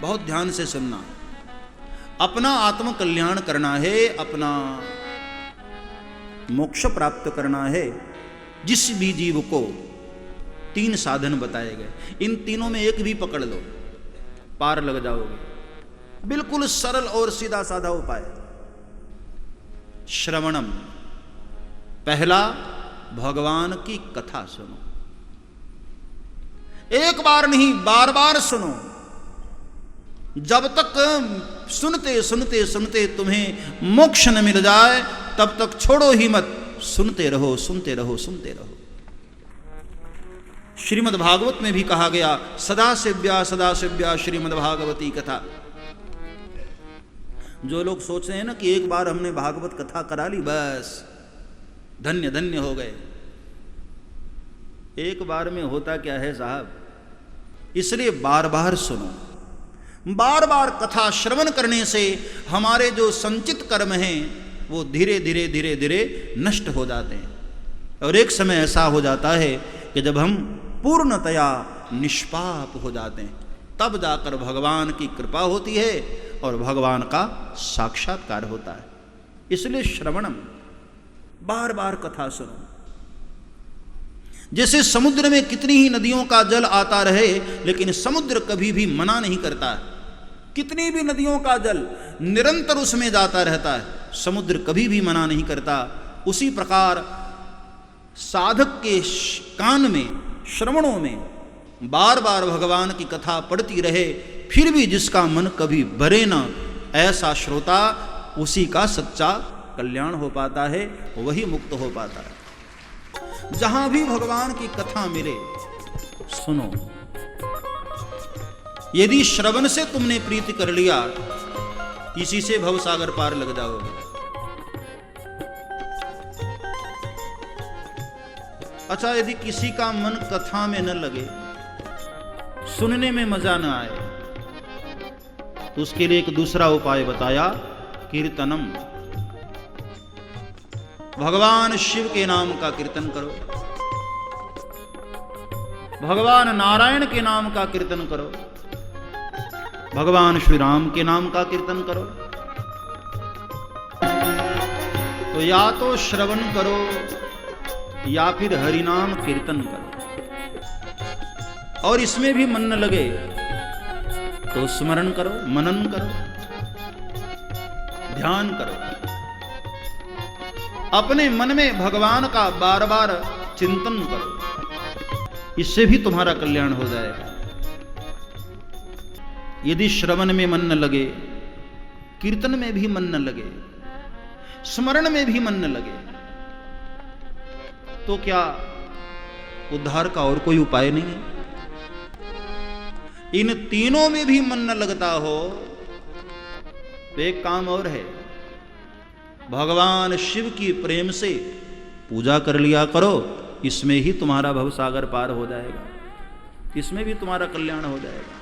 बहुत ध्यान से सुनना। अपना आत्म कल्याण करना है, अपना मोक्ष प्राप्त करना है, जिस भी जीव को 3 साधन बताए गए, इन तीनों में एक भी पकड़ लो, पार लग जाओगे। बिल्कुल सरल और सीधा साधा उपाय। श्रवणम, पहला भगवान की कथा सुनो। एक बार नहीं, बार बार सुनो। जब तक सुनते सुनते सुनते तुम्हें मोक्ष न मिल जाए तब तक छोड़ो ही मत, सुनते रहो सुनते रहो सुनते रहो। श्रीमद् भागवत में भी कहा गया, सदा सेव्या श्रीमद् भागवती कथा। जो लोग सोच रहे हैं ना कि एक बार हमने भागवत कथा करा ली बस धन्य धन्य हो गए, एक बार में होता क्या है साहब। इसलिए बार बार सुनो। बार बार कथा श्रवण करने से हमारे जो संचित कर्म हैं वो धीरे धीरे धीरे धीरे नष्ट हो जाते हैं, और एक समय ऐसा हो जाता है कि जब हम पूर्णतया निष्पाप हो जाते हैं, तब जाकर भगवान की कृपा होती है और भगवान का साक्षात्कार होता है। इसलिए श्रवणम, बार बार कथा सुनो। जैसे समुद्र में कितनी ही नदियों का जल आता रहे लेकिन समुद्र कभी भी मना नहीं करता है, कितनी भी नदियों का जल निरंतर उसमें जाता रहता है, समुद्र कभी भी मना नहीं करता। उसी प्रकार साधक के कान में, श्रवणों में बार बार भगवान की कथा पढ़ती रहे, फिर भी जिसका मन कभी भरे न, ऐसा श्रोता, उसी का सच्चा कल्याण हो पाता है, वही मुक्त हो पाता है। जहां भी भगवान की कथा मिले सुनो। यदि श्रवण से तुमने प्रीति कर लिया, इसी से भवसागर पार लग जाओगे। अच्छा, यदि किसी का मन कथा में न लगे, सुनने में मजा न आए, तो उसके लिए एक दूसरा उपाय बताया, कीर्तनम। भगवान शिव के नाम का कीर्तन करो, भगवान नारायण के नाम का कीर्तन करो, भगवान श्री राम के नाम का कीर्तन करो। तो या तो श्रवण करो या फिर हरिनाम कीर्तन करो, और इसमें भी मन न लगे तो स्मरण करो, मनन करो, ध्यान करो। अपने मन में भगवान का बार बार चिंतन करो, इससे भी तुम्हारा कल्याण हो जाएगा। यदि श्रवण में मन न लगे, कीर्तन में भी मन न लगे, स्मरण में भी मन न लगे, तो क्या उद्धार का और कोई उपाय नहीं है? इन तीनों में भी मन न लगता हो तो एक काम और है, भगवान शिव की प्रेम से पूजा कर लिया करो, इसमें ही तुम्हारा भवसागर पार हो जाएगा, इसमें भी तुम्हारा कल्याण हो जाएगा।